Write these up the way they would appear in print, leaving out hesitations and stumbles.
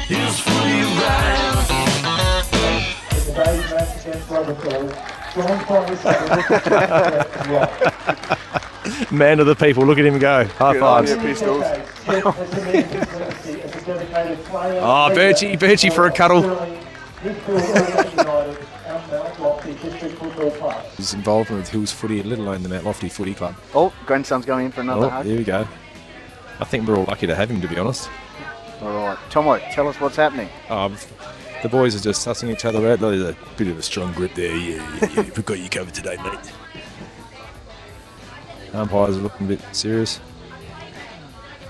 His footy rhyme. Today's match against Lobethal, John Thomas. Man of the people, look at him go. High fives. Pistols. Oh, Birchie for a cuddle. His involvement with Hills Footy, let alone the Mount Lofty Footy Club. Oh, grandson's going in for another Oh, hug. here we go. I think we're all lucky to have him, to be honest. All right. Tomo, tell us what's happening. The boys are just sussing each other out. There's a bit of a strong grip there. Yeah. We've got you covered today, mate. Umpires are looking a bit serious.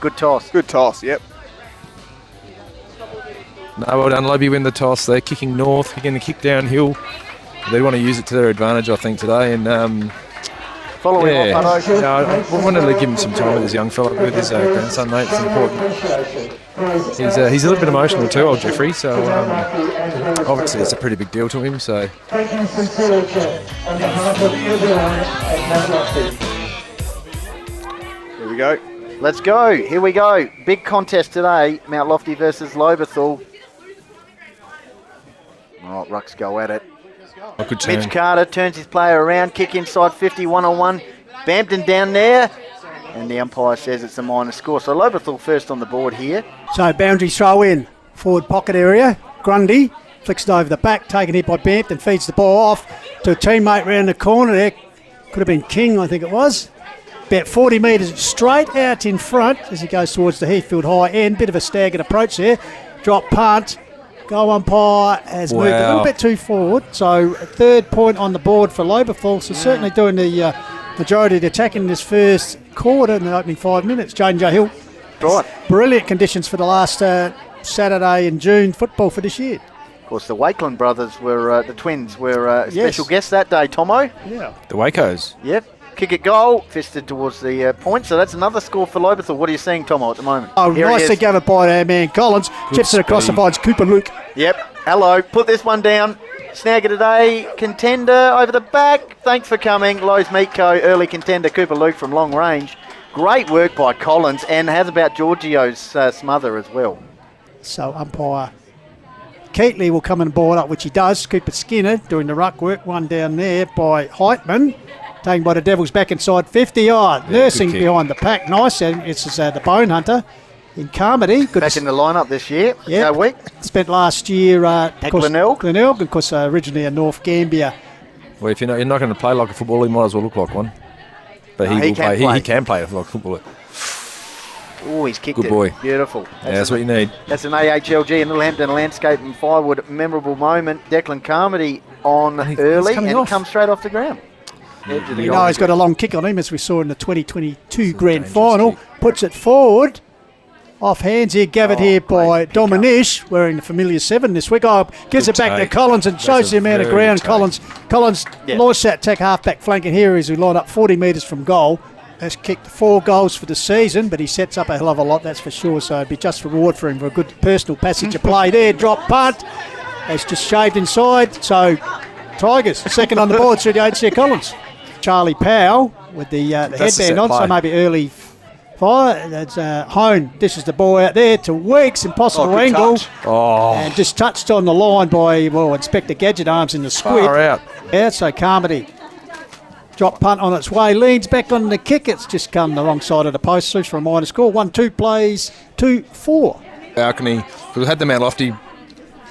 Good toss. Good toss, yep. No, well done, Lobby win the toss. They're kicking north, kicking the kick downhill. They want to use it to their advantage, I think, today. And Following off, I wanted to give him some time with his young fella, with his grandson, mate. It's important. He's a little bit emotional too, old Jeffrey. So obviously it's a pretty big deal to him. So. Thank you sincerely on behalf of everyone at Mount Lofty. Here we go. let's go. Here we go. Big contest today. Mount Lofty versus Lobethal. Oh, Rucks go at it. Good turn. Mitch Carter turns his player around, kick inside 50, 1-on-1. Bampton down there, and the umpire says it's a minor score. So Lobethal first on the board here. So boundary throw in, forward pocket area. Grundy flicks it over the back, taken hit by Bampton, feeds the ball off to a teammate round the corner there. Could have been King, I think it was. About 40 metres straight out in front as he goes towards the Heathfield high end. Bit of a staggered approach there. Drop punt. Goal umpire has moved a little bit too forward. So a third point on the board for Lobethal. So certainly doing the majority of the attack in this first quarter in the opening 5 minutes. J&J Hill. Right. Brilliant conditions for the last Saturday in June football for this year. Of course, the Wakeland brothers were, the twins, were special Yes. guests that day, Tomo. Yeah. The Wacos. Yep. Kick it goal, fisted towards the point. So that's another score for Lobethal. What are you seeing, Tomo, at the moment? Oh, Here he nicely is. gathered by our man Collins. Chips it across the speed. finds Cooper Luke. Yep. Hello. Put this one down. Snagger today. Contender over the back. Thanks for coming. Lowe's Meat Co. Early contender Cooper Luke from long range. Great work by Collins. And how's about Giorgio's smother as well? So umpire Keatley will come and board up, which he does. Cooper Skinner doing the ruck work. One down there by Heitman. Taken by the Devils back inside 50. Nursing good kick. behind the pack. Nice. And it's the Bone Hunter in Carmody. Good. Back in the lineup this year. Yeah. Go week. Spent last year At Glenelg. of course, originally a North Gambia. Well, if you're not going to play like a footballer, he might as well look like one. But No, he will can play. play. He can play like a footballer. Oh, he's kicked Good it. boy. Beautiful. Yeah, that's what you need. That's an AHLG and Littlehampton Landscape and Firewood memorable moment. Declan Carmody on he's early coming and off. comes straight off the ground. Edge of the You goal. know he's got a long kick on him, as we saw in the 2022 grand dangerous final. kick. Puts it forward. Off hands here, gathered here by great pick up. Dominish, wearing the familiar 7 this week. Gives Good it back to take. Collins and shows That's the a amount of very ground. good Collins Yeah. launched that tech halfback flanking here as we line up 40 metres from goal. Has kicked 4 goals for the season, but he sets up a hell of a lot, that's for sure. So it'd be just reward for him for a good personal passage of play there. Drop punt. It's just shaved inside. So Tigers, second on the board through the HC Collins. Charlie Powell with the That's a headband set on, so play. maybe early fire. That's Hone. This is the ball out there to Weeks. Impossible good angle. touch. Oh, And just touched on the line by, Inspector Gadget Arms in the squid. far out. Yeah, so Carmody. Drop punt on its way. Leans back on the kick. It's just come the wrong side of the post. Loose for a minor score. 1-2 plays 2-4. Balcony. We've had the Mount Lofty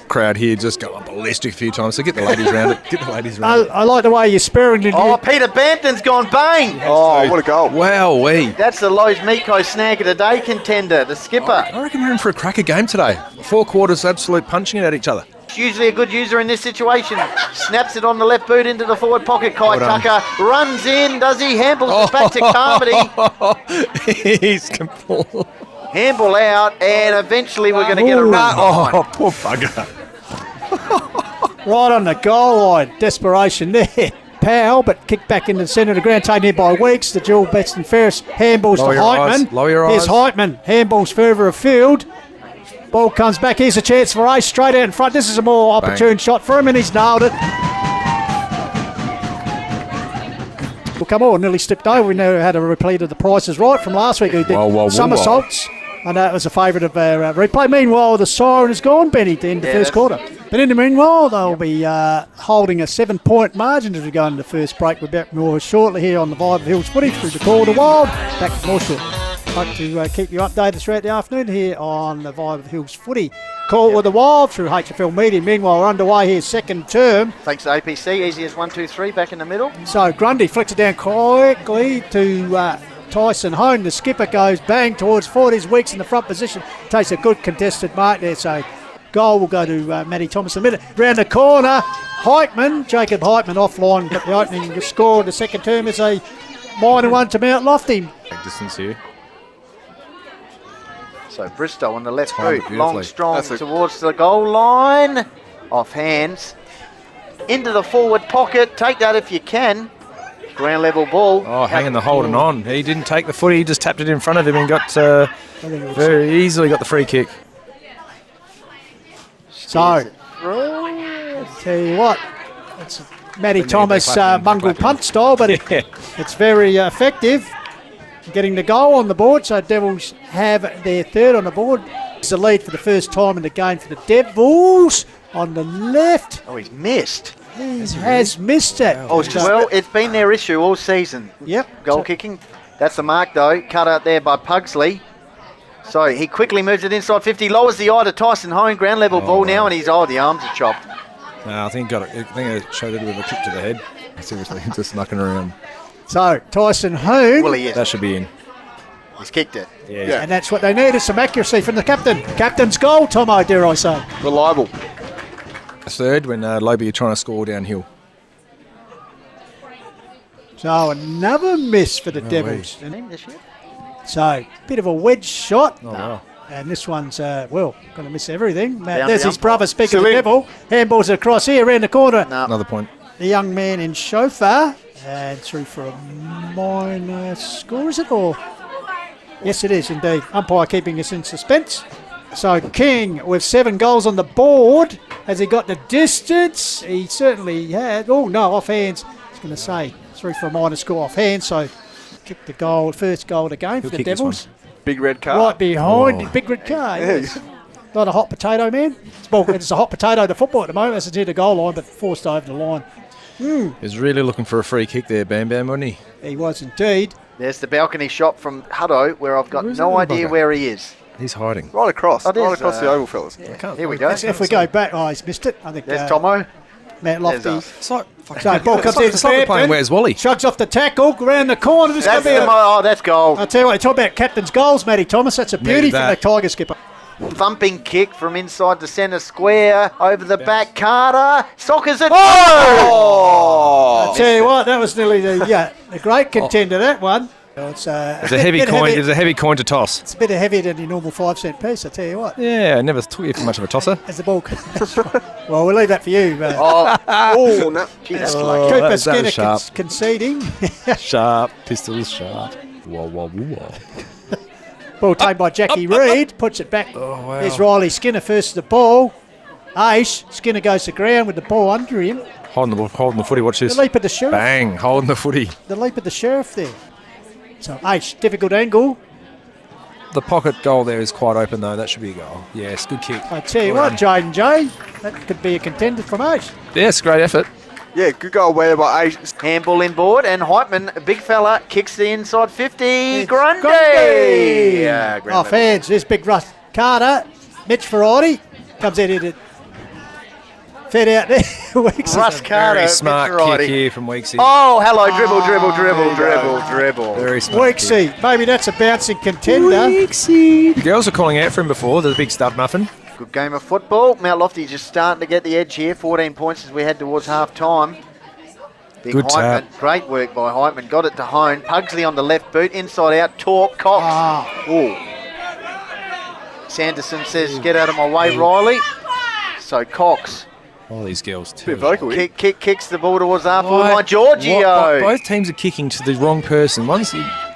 crowd here just go ballistic a few times. So get the ladies around it. Get the ladies around it. I like the way you're sparingly. Oh, Peter Bampton's gone bang. Oh, what a goal. Wow, That's the Lowe's Meat Co. Snagger today contender, the skipper. I reckon we're in for a cracker game today. 4 quarters, absolute punching it at each other. Usually a good user in this situation. Snaps it on the left boot into the forward pocket. Kai Well done. Tucker runs in, does he? Handballs it back to Carmody. He's complete. Handball out, and eventually we're going to get a run. Oh, poor bugger. Right on the goal line. Desperation there. Powell, but kicked back into the centre of the ground, taken here by Weeks. The dual Beston Ferris handballs Lower to your eyes, Heitman. lower your Here's eyes. Heitman. Handballs further afield. Ball comes back. Here's a chance for Ace straight out in front. This is a more opportune shot for him, and he's nailed it. Well, come on, nearly slipped over. We know how to repeat of the prices right from last week. Who did Whoa, whoa, whoa, somersaults I know it was a favourite of our replay. Meanwhile, the siren has gone, Benny, to end the first quarter. But in the meanwhile, they'll be holding a 7-point margin as we go into the first break. We're back more shortly here on the Vibe of Hills footy through the Call of the Wild. Back to more shortly. Hope to keep you updated throughout the afternoon here on the Vibe of Hills footy. Call of the Wild through HFL Media. Meanwhile, we're underway here, second term. Thanks to APC, easy as 1, 2, 3, back in the middle. So Grundy flicks it down quickly to Tyson Hone. The skipper goes bang towards 40s. Weeks in the front position. Takes a good contested mark there. So goal will go to Matty Thomas in a minute. Round the corner, Jacob Heitman offline. But the opening score of the second term is a minor one to Mount Lofty. Big distance here. So Bristow on the left Timed boot, long, beautifully. strong towards the goal line. Off hands. Into the forward pocket. Take that if you can. Ground level ball. Oh, hanging the holding on. He didn't take the footy, he just tapped it in front of him and got very easily got the free kick. So, tell you what, it's Matty Thomas mongrel punt style, but it's very effective. Getting the goal on the board, so Devils have their third on the board. It's the lead for the first time in the game for the Devils on the left. Oh, he's missed. He has missed it. Oh, well, it's been their issue all season. Yep. Goal kicking. That's the mark, though. Cut out there by Pugsley. So he quickly moves it inside 50, lowers the eye to Tyson Hone, ground level ball now, and the arms are chopped. No, I think it showed it with a kick to the head. Seriously, just knocking around. So Tyson Hone, Well, he is. That should be in. He's kicked it. Yeah. and that's what they need, is some accuracy from the captain. Captain's goal, Tomo, dare I say. Reliable. Third when Lobie are trying to score downhill. So another miss for the Devils. This year? So bit of a wedge shot. Oh, wow. And this one's, going to miss everything. Down There's the his umpire. brother speaking of the Silly. Devil. Handballs across here, around the corner. No. Another point. The young man in chauffeur. And through for a minor score, is it? Or yes, it is indeed. Umpire keeping us in suspense. So King with 7 goals on the board. Has he got the distance? He certainly had. Oh, no, off hands. I was going to say, through for a minor score off hands. So kicked the goal, first goal of the game for the kick this Devils. Big red card. Right behind, Oh. big red car. Yeah. Yes. Not a hot potato, man. It's a hot potato to football at the moment. As it's hit the goal line, but forced over the line. He's really looking for a free kick there, Bam Bam, wasn't he? He was indeed. There's the balcony shot from Hutto, where I've got Where's no that idea bugger? where he is. He's hiding. Right across. Oh, there's, right across the oval, fellas. Here we go. If we go back, he's missed it. I think There's Tomo. Matt There's Lofty. us. It's like, So ball comes in. it's like they're playing Where's Wally? Shrugs off the tackle, around the corner. This That's could be that's goal. I'll tell you what, talk about captain's goals, Matty Thomas. That's a beauty from the that. Tiger skipper. Thumping kick from inside the centre square, over the back, Carter, sockers it. I'll tell you what, that was nearly the great contender, that one. It's It's a heavy coin. It's a heavy coin to toss. It's a bit heavier than your normal 5-cent piece, I tell you what. Yeah, I never took you for much of a tosser. As the ball well, we'll leave that for you. Oh, no. Jesus, Cooper that was Skinner sharp. conceding. Sharp, pistols sharp. Whoa, whoa, whoa. Ball taken by Jackie Reid, puts it back. Oh, wow. There's Riley Skinner first to the ball. Aish, Skinner goes to ground with the ball under him. Holding the footy, watch The this. leap of the sheriff. Bang, holding the footy. The leap of the sheriff there. So Aish, difficult angle. The pocket goal there is quite open though, that should be a goal. Yes, good kick. I tell you what, Jaden J, that could be a contender from Aish. Yes, great effort. Yeah, good goal away by Asia. handball inboard, and Heitman, a big fella, kicks the inside 50. It's Grundy! Grundy! Yeah, ground Off level. hands, this big Russ Carter. Mitch Ferrari comes in it. Fed out there. Weeks Russ Carter, Very smart Mitch kick here from Weeksy. Oh, hello, dribble. Very smart. Weeksy. Maybe that's a bouncing contender. Weeksy. The girls were calling out for him before. There's a big stud muffin. Good game of football. Mount Lofty just starting to get the edge here. 14 points as we head towards half time. Big Good Heitman. tap. Great work by Heitman. Got it to Hone. Pugsley on the left boot. Inside out. Torp. Cox. Ooh. Sanderson says, get out of my way, Riley. So Cox All these girls too. Bit vocal. kicks the ball towards half forward Why- line. Giorgio. Both teams are kicking to the wrong person. One's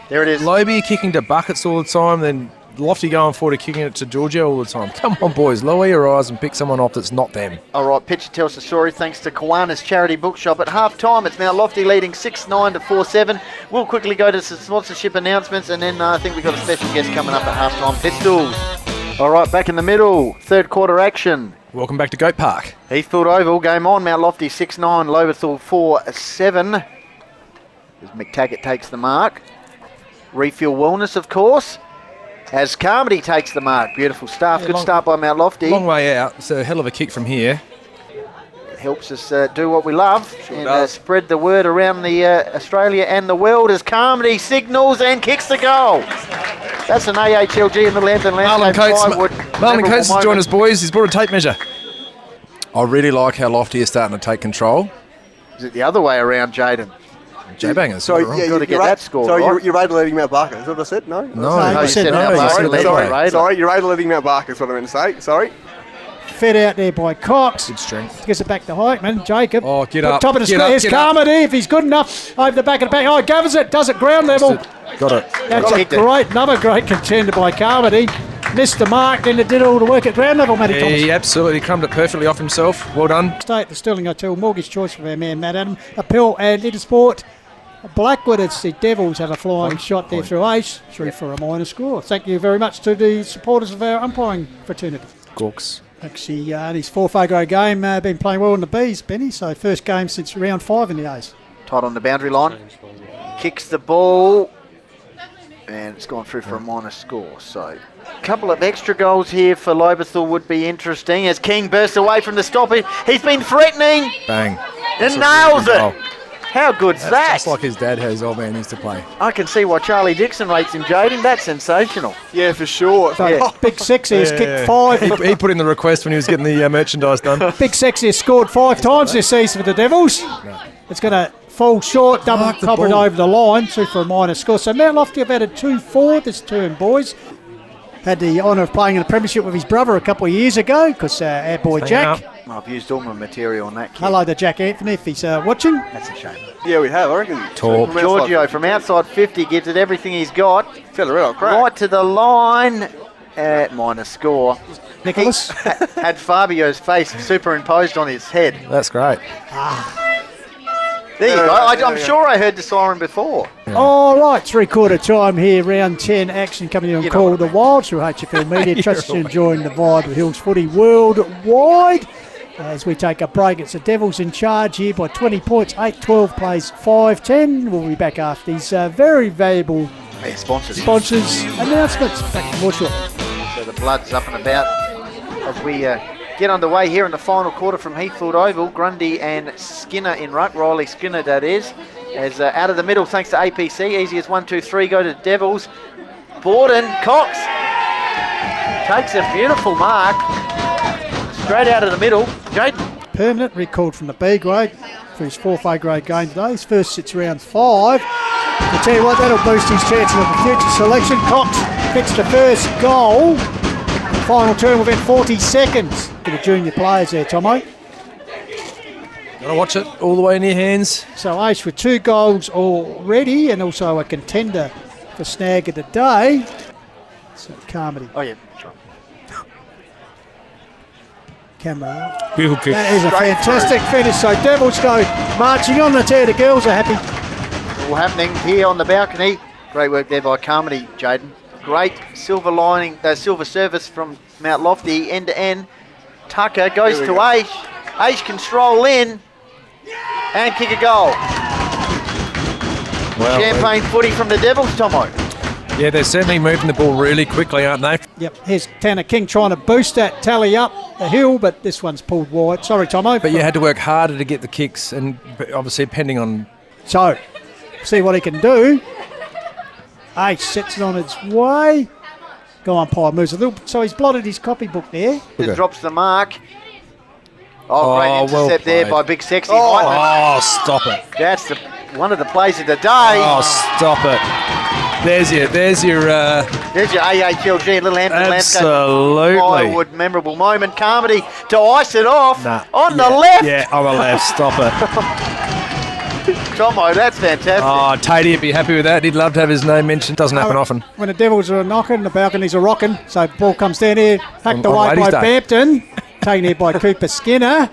There it is. Lobie kicking to buckets all the time, then Lofty going forward, kicking it to Georgia all the time. Come on, boys, lower your eyes and pick someone off that's not them. All right, pitcher tells the story thanks to Kiwanis Charity Bookshop. At half-time, it's now Lofty leading 6-9 to 4-7. We'll quickly go to some sponsorship announcements, and then I think we've got a special guest coming up at half-time. Pistols. All right, back in the middle, third quarter action. Welcome back to Goat Park. Heathfield Oval, game on. Mount Lofty 6-9, Lobethal 4-7. As McTaggart takes the mark. Refuel Wellness, of course. As Carmody takes the mark. Beautiful stuff. Yeah, Good start by Mount Lofty. Long way out. It's a hell of a kick from here. It helps us do what we love and does. spread the word around the Australia and the world as Carmody signals and kicks the goal. That's an AHLG in Middle-Hampton Marlon Landscape Coates, Plywood. Marlon Coates has joined us, boys. He's brought a tape measure. I really like how Lofty is starting to take control. Is it the other way around, Jaden? J-bangers. So, wrong. yeah, Gotta get you're that score So right. you're rated leading Mount Barker. Is that what I said? No? No, you said Mount Barker, said led Lofty. by Raider. Sorry, you're rated leading Mount Barker is what I meant to say. Sorry. Fed out there by Cox. Good strength. Gets it back to Heitman. Jacob. Oh, get Up up. top of the Get square. up, Here's get up. Carmody. If he's good enough. Over the back of the back. Oh, gathers it. Does it ground level. Got it. That's a Kicked it. another great contender by Carmody. Missed the mark, then it did all the work at ground level, Matty Thomas. He absolutely crumbed it perfectly off himself. Well done. Stay at the Sterling Hotel, mortgage choice for our man Matt Adam. Appeal and Intersport. Blackwood, it's the Devils had a flying shot there through ace, 3 for a minor score. Thank you very much to the supporters of our umpiring fraternity. Gawks. Actually, in his 4th A-grade game, been playing well in the Bs, Benny, so first game since round 5 in the A's. Tight on the boundary line. Kicks the ball. And it's gone through for a minor score. So a couple of extra goals here for Lobethal would be interesting. As King bursts away from the stopper. He's been threatening Bang. and nails it. goal. How good's That's that? just like his dad, how his old man used to play. I can see why Charlie Dixon rates him, Jaden. That's sensational. Yeah, for sure. So Yeah. Big Sexy has kicked 5. He put in the request when he was getting the merchandise done. Big Sexy has scored 5 times this season for the Devils. It's going to fall short, double Mark the covered ball. over the line, 2 for a minor score. So Mount Lofty have added 2-4 this term, boys. Had the honour of playing in the premiership with his brother a couple of years ago, because our boy Jack. I've used all my material on that kid. Hello to Jack Anthony if he's watching. That's a shame. Yeah, we have, I reckon. Talk. Giorgio from outside 50 gives it everything he's got. Fell around, crack. Right to the line at minor score. Nicholas. Had Fabio's face superimposed on his head. That's great. There you go. I'm sure I heard the siren before. All right, 3/4 time here, round 10 action coming in on You know Call what the Wild through HFL Media. Trust you're enjoying the vibe of Hills Footy worldwide. As we take a break, it's the Devils in charge here by 20 points. 8-12 plays 5-10. We'll be back after these very valuable Yeah, sponsors. sponsors announcements. Back to more shortly. So the blood's up and about as we get underway here in the final quarter from Heathfield Oval. Grundy and Skinner in ruck. Riley Skinner, that is. As out of the middle, thanks to APC. Easy as 1, 2, 3. Go to the Devils. Borden, Cox takes a beautiful mark. Straight out of the middle. Jaden. Permanent recalled from the B grade for his 4th A grade game today. His first sits round 5. I tell you what, that'll boost his chances of a future selection. Cox fixed the first goal. Final turn within 40 seconds for the junior players there, Tomo. Gotta watch it all the way in your hands. So Ace with 2 goals already and also a contender for snag of the day. So Carmody. Oh, yeah. That's right. Camera. Beautiful kick. That is a fantastic finish. So Devils go marching on the tear. The girls are happy. All happening here on the balcony. Great work there by Carmody, Jaden. Great silver lining, silver service from Mount Lofty, end to end. Tucker goes to Aish. Aish can stroll in and kick a goal. Well, Champagne footy from the Devils, Tomo. yeah, they're certainly moving the ball really quickly, aren't they? Yep, here's Tanner King trying to boost that tally up the hill, but this one's pulled wide. Sorry, Tomo. But you had to work harder to get the kicks, and obviously depending on... So, see what he can do. Ace sets it on its way. Go on, Pye moves a little. So he's blotted his copybook there. Just Okay. drops the mark. Oh, great Oh, well intercept there played. by Big Sexy. Oh, Heitman. stop it. That's one of the plays of the day. Oh, stop it. There's your There's your AHLG Little Hampton Landscape Absolutely. Plywood memorable moment. Carmody to ice it off Nah. on the Yeah, left. Yeah, on the left. Stop it. Tomo, that's fantastic. Oh, Tatey would be happy with that. He'd love to have his name mentioned. Doesn't happen often. When the Devils are knocking, the balconies are rocking. So ball comes down here, hacked On away by Ladies' Day. Bampton, taken here by Cooper Skinner.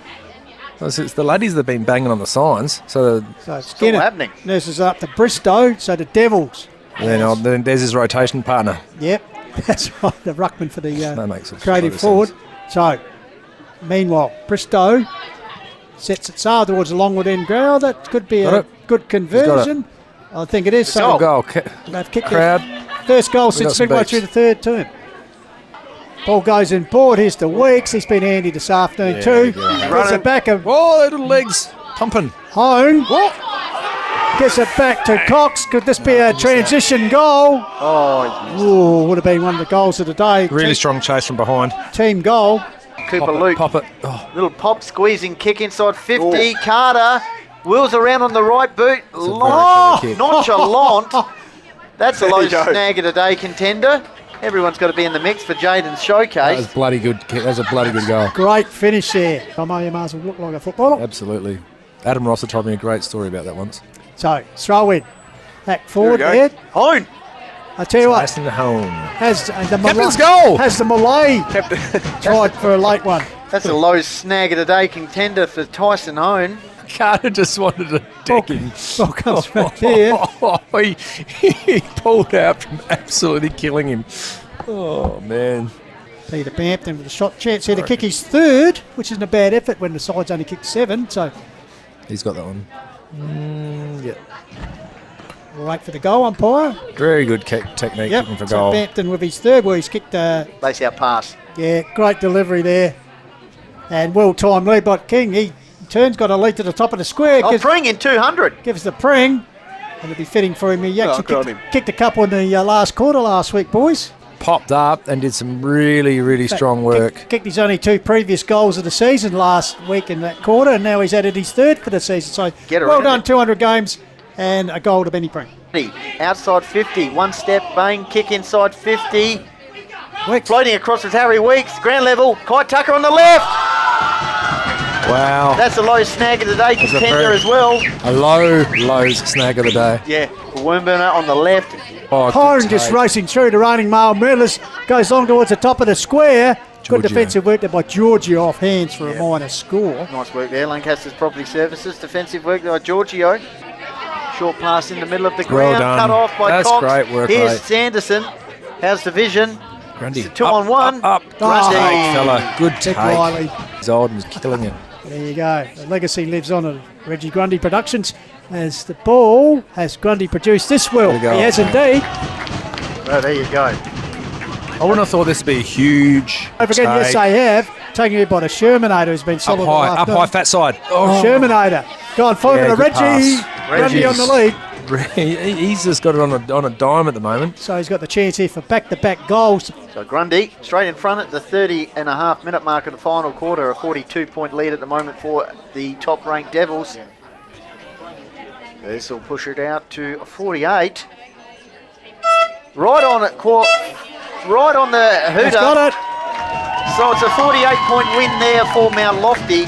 It's the ladies that have been banging on the signs. So So Skinner happening. nurses up to Bristow. So the Devils. then there's his rotation partner. Yep, that's right. The ruckman for the That makes it creative load of forward. sense. So meanwhile, Bristow sets it sail towards the Longwood end ground. That could be Got a it. good conversion. I think it is. So Good goal. they've kicked Crowd. their first goal got since some midway beats. through the third term. Ball goes in board. Here's to Weeks. He's been handy this afternoon too. Gets it back and Whoa, their little legs pumping. home. Gets it back to Cox. Could this be a transition goal? Oh, Ooh, would have been one of the goals of the day. Really strong chase from behind. Team goal. Cooper Luke. Pop it. Oh, Little pop squeezing kick inside 50. Carter wheels around on the right boot. a very clever kick. Nonchalant. That's a There low you go. snag of the day contender. Everyone's got to be in the mix for Jaden's that was showcase. bloody good kick. That was a bloody good goal. Great finish there. Tomo, you might as well look like a footballer. Absolutely. Adam Rosser told me a great story about that once. So, throw in. Back forward go. there. Hone. I tell you what, Tyson home. has the Captain's goal! Has the Malay tried for a late one. That's a low snag of the day contender for Tyson Hone. Carter just wanted to deck him. Ball comes back there. he pulled out from absolutely killing him. Oh, man. Peter Bampton with a shot chance here to kick his third, which isn't a bad effort when the side's only kicked 7. So He's got that one. Yeah. we'll wait for the goal umpire. Very good technique Yep. kicking for So goal. Bampton with his third, where he's kicked. Base out pass. Yeah, great delivery there, and well timed lead by King. He in turn's got a lead to the top of the square. Oh, bring in 200. Gives the pring, and it'll be fitting for him. He actually good on him. kicked a couple in the last quarter last week, boys. Popped up and did some really, really strong work. Kicked his only 2 previous goals of the season last week in that quarter, and now he's added his 3rd for the season. So Get well around done, it. 200 games and a goal to Benny Pring. Outside 50. One step, bang, kick inside 50. Weeks. Floating across with Harry Weeks. Ground level. Kite Tucker on the left. Wow. That's a low snag of the day a contender very- as well. A low snag of the day. Yeah. Wormburner on the left. Oh, Hone good just take. racing through the reigning male medalist, goes long towards the top of the square. Good Giorgio. defensive work there by Giorgio off hands for a minor score. Nice work there. Lancaster's Property Services. Defensive work by Giorgio. Short pass in the middle of the Well ground. done. Cut off by That's Cox. great work, Here's mate. Sanderson. How's the vision? Grundy. It's a 2-on-1. Up. Oh, Good take, fella. Good Dick take. Riley. He's old and he's killing it. There you go. The legacy lives on at Reggie Grundy Productions. As the ball has Grundy produced this well. There you go. He has indeed. Oh, there you go. I wouldn't have thought this would be a huge Don't forget, yes, take. they have. Taking it by the Shermanator, who's been Up solid all high, afternoon. fat side. Shermanator. Go on, forward Yeah, to good Reggie. pass. Grundy on the Reggie's- lead. He's just got it on a dime at the moment. So he's got the chance here for back-to-back goals. So Grundy straight in front at the 30.5-minute mark of the final quarter. A 42-point lead at the moment for the top-ranked Devils. This will push it out to 48. Right on it, right on the He's hooter. got it. So it's a 48-point win there for Mount Lofty.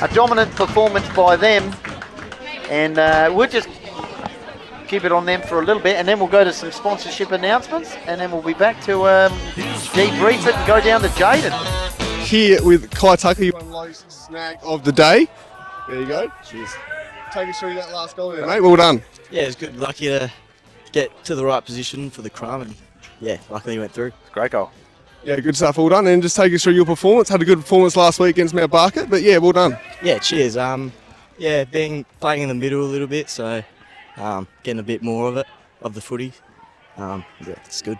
A dominant performance by them. And we'll just keep it on them for a little bit, and then we'll go to some sponsorship announcements, and then we'll be back to debrief it and go down to Jaden. Here with Kai Tucker, you won low snag of the day. There you go. Cheers. Take us through that last goal there, mate. Well done. Yeah, it was good. Lucky to get to the right position for the crumb, and yeah, luckily went through. Great goal. Yeah, good stuff. Well done. And just take us through your performance. Had a good performance last week against Mount Barker, but yeah, well done. Yeah, cheers. Yeah, being playing in the middle a little bit, so getting a bit more of it, of the footy. Yeah, it's good.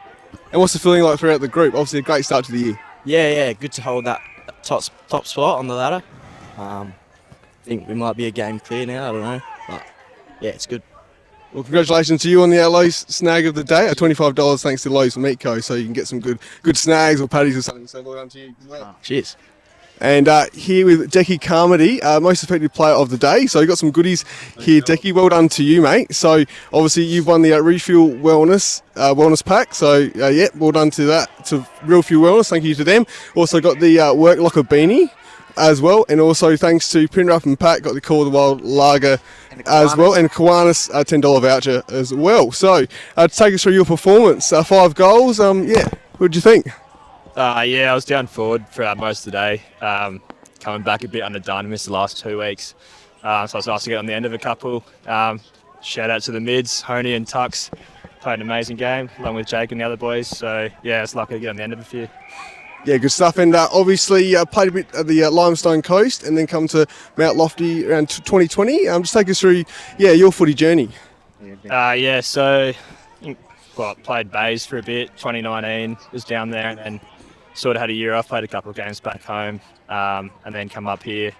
And what's the feeling like throughout the group? Obviously, a great start to the year. Yeah, good to hold that top spot on the ladder. Think we might be a game clear now. I don't know, but yeah, it's good. Well, congratulations to you on the Lowe's snag of the day. At $25 thanks to Lowe's Meat Co. So you can get some good snags or patties or something. So well done to you as well. Cheers. And here with Decky Carmody, most effective player of the day. So you got some goodies here, Decky. Well done to you, mate. So obviously you've won the Refuel Wellness Pack. So yeah, well done to that, to Real Fuel Wellness. Thank you to them. Also got the Work Locker beanie. as well. And also thanks to Penrith and Pat, got the Call of the Wild Lager as well. And Kiwanis, $10 voucher as well. So to take us through your performance, 5 goals. What did you think? I was down forward throughout most of the day. Coming back a bit underdone, missed the last 2 weeks. So it was nice to get on the end of a couple. Shout out to the mids, Honey and Tux. Played an amazing game, along with Jake and the other boys. So, it's lucky to get on the end of a few. Yeah, good stuff. And obviously played a bit at the Limestone Coast and then come to Mount Lofty around 2020. Just take us through, your footy journey. Played Bays for a bit, 2019, was down there and then sort of had a year off, played a couple of games back home and then come up here.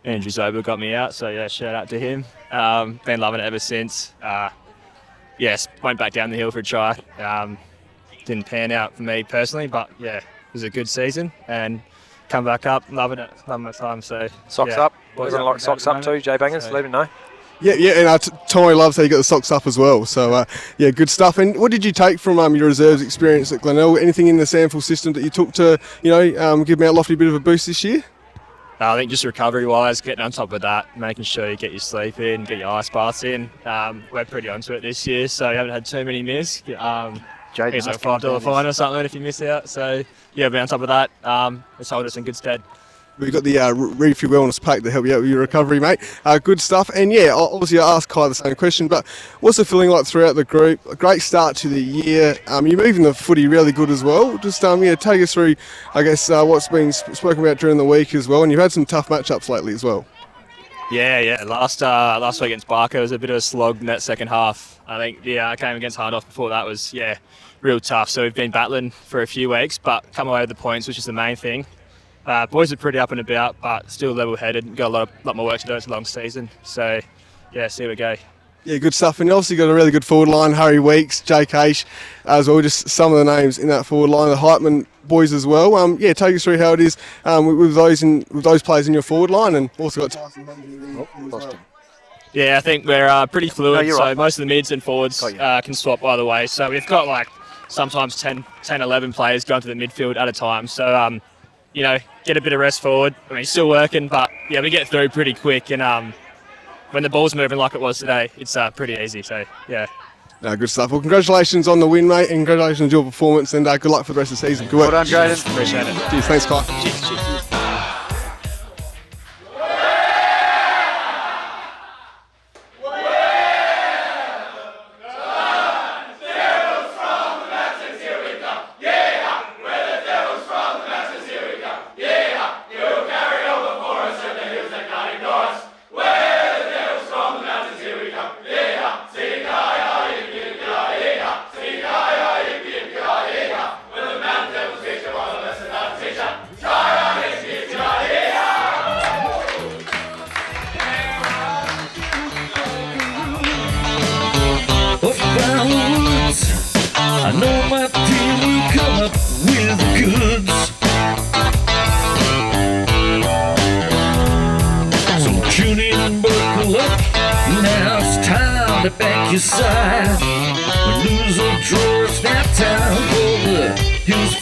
Andrew Zoba got me out, so shout out to him. Been loving it ever since. Went back down the hill for a try. Didn't pan out for me personally, but it was a good season and come back up, loving it, loving my time. So Socks up. Everyone likes socks up too. Jay Bangers, let him know. Yeah, and Tommy loves how you got the socks up as well. So, good stuff. And what did you take from your reserves experience at Glenelg? Anything in the sample system that you took to, give Mount Lofty a bit of a boost this year? I think just recovery-wise, getting on top of that, making sure you get your sleep in, get your ice baths in. We're pretty onto it this year, so we haven't had too many miss. It's like a $5 fine or something if you miss out. So, we're on top of that. It's held us in good stead. We've got the Reef Your Wellness pack to help you out with your recovery, mate. Good stuff. And obviously I asked Kai the same question, but what's the feeling like throughout the group? A great start to the year. You're moving the footy really good as well. Just take us through, I guess, what's been spoken about during the week as well. And you've had some tough matchups lately as well. Yeah. Last week against Barker was a bit of a slog in that second half. I think I came against Hindhoff before that was real tough. So we've been battling for a few weeks, but come away with the points, which is the main thing. Boys are pretty up and about, but still level-headed. Got a lot more work to do. It's a long season. So, see where we go. Yeah, good stuff. And you obviously got a really good forward line. Harry Weeks, Jake Aish as well. Just some of the names in that forward line. The Heitman boys as well. Take us through how it is with those players in your forward line, and also got Tyson. I think we're pretty fluid. No, so right. most of the mids and forwards can swap either way. So we've got sometimes 10, 11 players going to the midfield at a time. So get a bit of rest forward. Still working, but we get through pretty quick. And when the ball's moving like it was today, it's pretty easy. So, No, good stuff. Well, congratulations on the win, mate, and congratulations on your performance, and good luck for the rest of the season. Good work. Well done, Jaden. Appreciate it. Cheers. Thanks, Kai. Cheers. I know my team will come up with the goods. So tune in and buckle up. Now it's time to back your side. When lose or draw, it's now time for the Hills